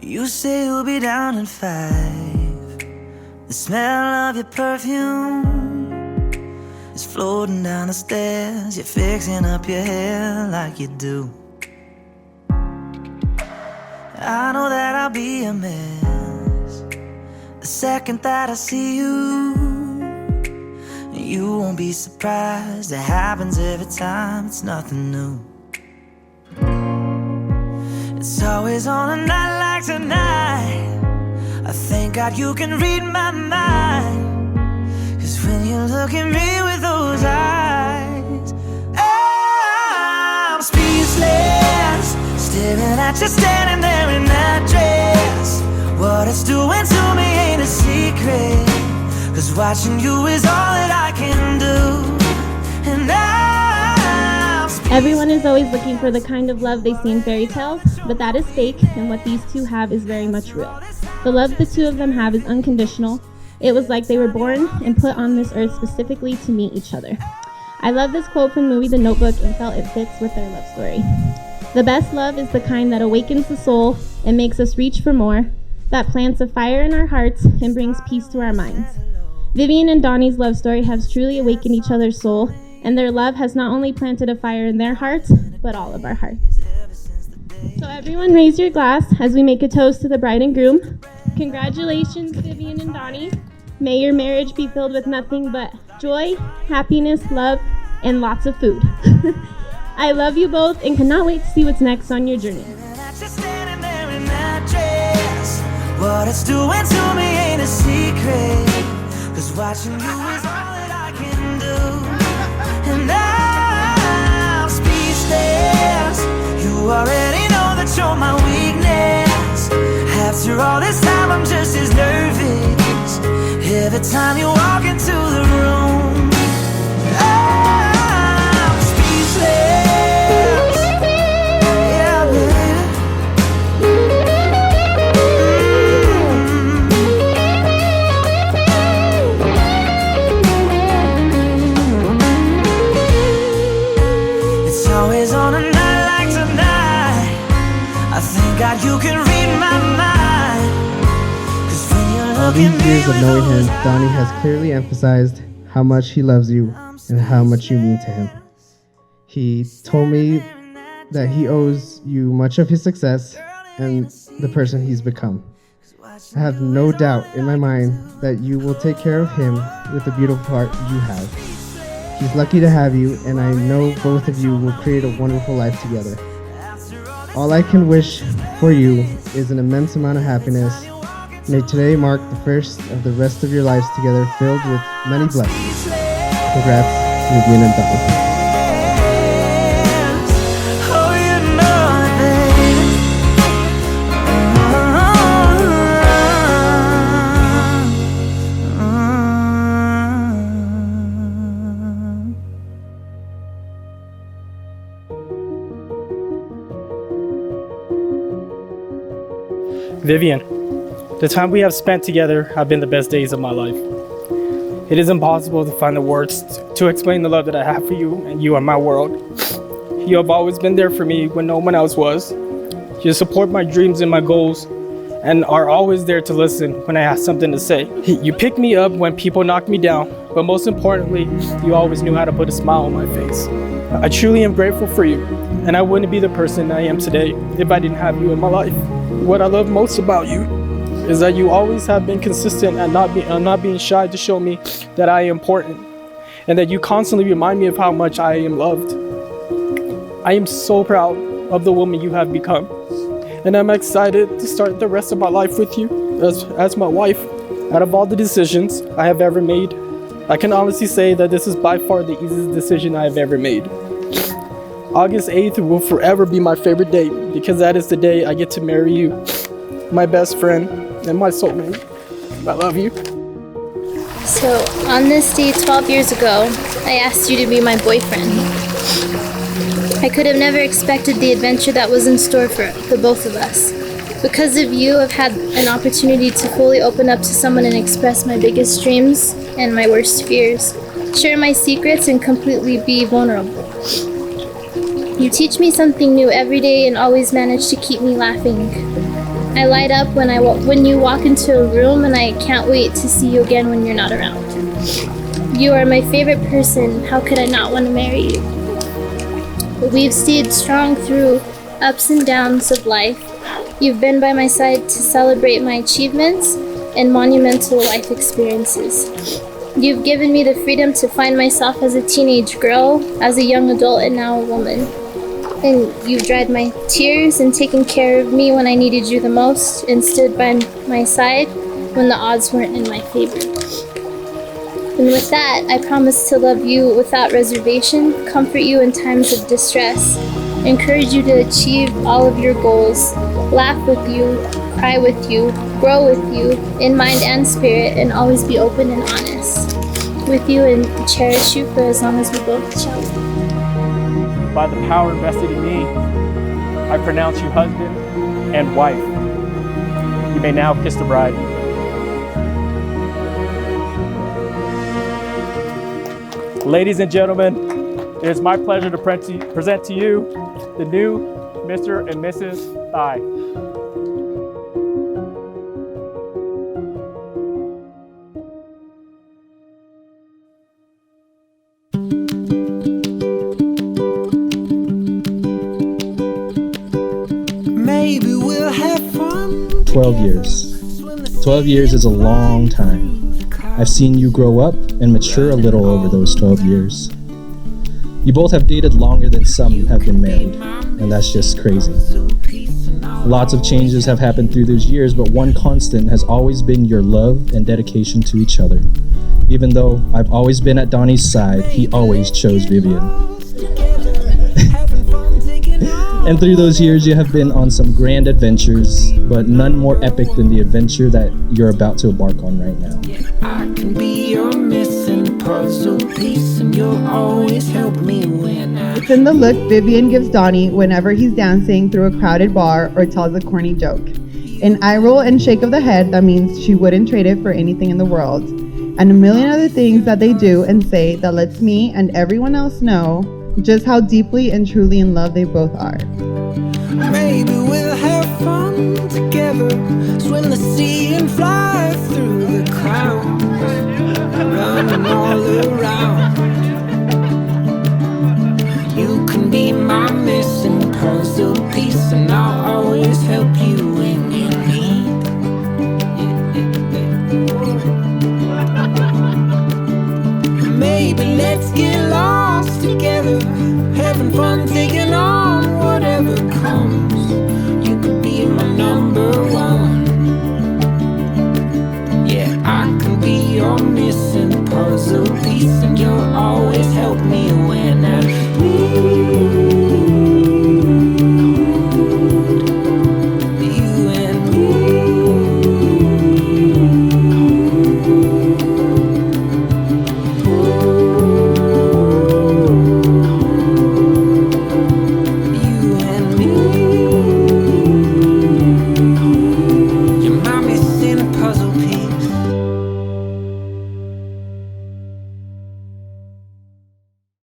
You say you'll be down in 5. The smell of your perfume is floating down the stairs. You're fixing up your hair like you do. I know that I'll be a mess the second that I see you. You won't be surprised, it happens every time, it's nothing new. It's always on a night like tonight. I thank God you can read my mind. Cause when you look at me with those eyes, I'm speechless, staring at you standing there in that dress. What it's doing to me ain't a secret, cause watching you is all that I can do. And everyone is always looking for the kind of love they see in fairy tales, but that is fake, and what these two have is very much real. The love the two of them have is unconditional. It was like they were born and put on this earth specifically to meet each other. I love this quote from the movie The Notebook and felt it fits with their love story. The best love is the kind that awakens the soul and makes us reach for more, that plants a fire in our hearts and brings peace to our minds. Vivian and Donnie's love story has truly awakened each other's soul, and their love has not only planted a fire in their hearts, but all of our hearts. So everyone raise your glass as we make a toast to the bride and groom. Congratulations, Vivian and Donnie. May your marriage be filled with nothing but joy, happiness, love, and lots of food. I love you both and cannot wait to see what's next on your journey. What it's doing to me ain't a secret, cause watching you is all that I can do. And I'm speechless, you already know that you're my weakness. After all this time I'm just as nervous every time you walk into the room. I'm speechless, yeah, baby. Always on a night like tonight, I thank God you can read my mind. Cause when you look all these years of knowing him, Donnie has clearly emphasized how much he loves you and how much you mean to him. He told me that he owes you much of his success and the person he's become. I have no doubt in my mind that you will take care of him with the beautiful heart you have. He's lucky to have you, and I know both of you will create a wonderful life together. All I can wish for you is an immense amount of happiness. May today mark the first of the rest of your lives together, filled with many blessings. Congrats, Vivian and Donnie. Vivian, the time we have spent together have been the best days of my life. It is impossible to find the words to explain the love that I have for you, and you are my world. You have always been there for me when no one else was. You support my dreams and my goals, and are always there to listen when I have something to say. You pick me up when people knock me down, but most importantly, you always knew how to put a smile on my face. I truly am grateful for you, and I wouldn't be the person I am today if I didn't have you in my life. What I love most about you is that you always have been consistent and not being shy to show me that I am important, and that you constantly remind me of how much I am loved. I am so proud of the woman you have become, and I'm excited to start the rest of my life with you as my wife. Out of all the decisions I have ever made, I can honestly say that this is by far the easiest decision I have ever made. August 8th will forever be my favorite date because that is the day I get to marry you, my best friend and my soulmate. I love you. So, on this day 12 years ago, I asked you to be my boyfriend. I could have never expected the adventure that was in store for the both of us. Because of you, I've had an opportunity to fully open up to someone and express my biggest dreams and my worst fears, share my secrets, and completely be vulnerable. You teach me something new every day and always manage to keep me laughing. I light up when you walk into a room, and I can't wait to see you again when you're not around. You are my favorite person. How could I not want to marry you? We've stayed strong through ups and downs of life. You've been by my side to celebrate my achievements and monumental life experiences. You've given me the freedom to find myself as a teenage girl, as a young adult, and now a woman. And you've dried my tears and taken care of me when I needed you the most, and stood by my side when the odds weren't in my favor. And with that, I promise to love you without reservation, comfort you in times of distress, encourage you to achieve all of your goals, laugh with you, cry with you, grow with you, in mind and spirit, and always be open and honest with you, and cherish you for as long as we both shall live. By the power invested in me, I pronounce you husband and wife. You may now kiss the bride. Ladies and gentlemen, it is my pleasure to present to you the new Mr. and Mrs. Thigh. Maybe we'll have fun. 12 years. 12 years is a long time. I've seen you grow up and mature a little over those 12 years. You both have dated longer than some have been married, and that's just crazy. Lots of changes have happened through those years, but one constant has always been your love and dedication to each other. Even though I've always been at Donnie's side, he always chose Vivian. And through those years, you have been on some grand adventures, but none more epic than the adventure that you're about to embark on right now. I can be your missing puzzle piece, and you'll always help me win. It's in the look Vivian gives Donnie whenever he's dancing through a crowded bar or tells a corny joke. An eye roll and shake of the head that means she wouldn't trade it for anything in the world. And a million other things that they do and say that lets me and everyone else know just how deeply and truly in love they both are. Maybe we'll have fun together, swim the sea and fly through the clouds, running all around. You can be my missing puzzle piece, and I'll always help you when you need. Maybe let's get lost together, having fun, taking on whatever comes. You could be my number one. Yeah, I can be your missing puzzle piece, and you'll always help me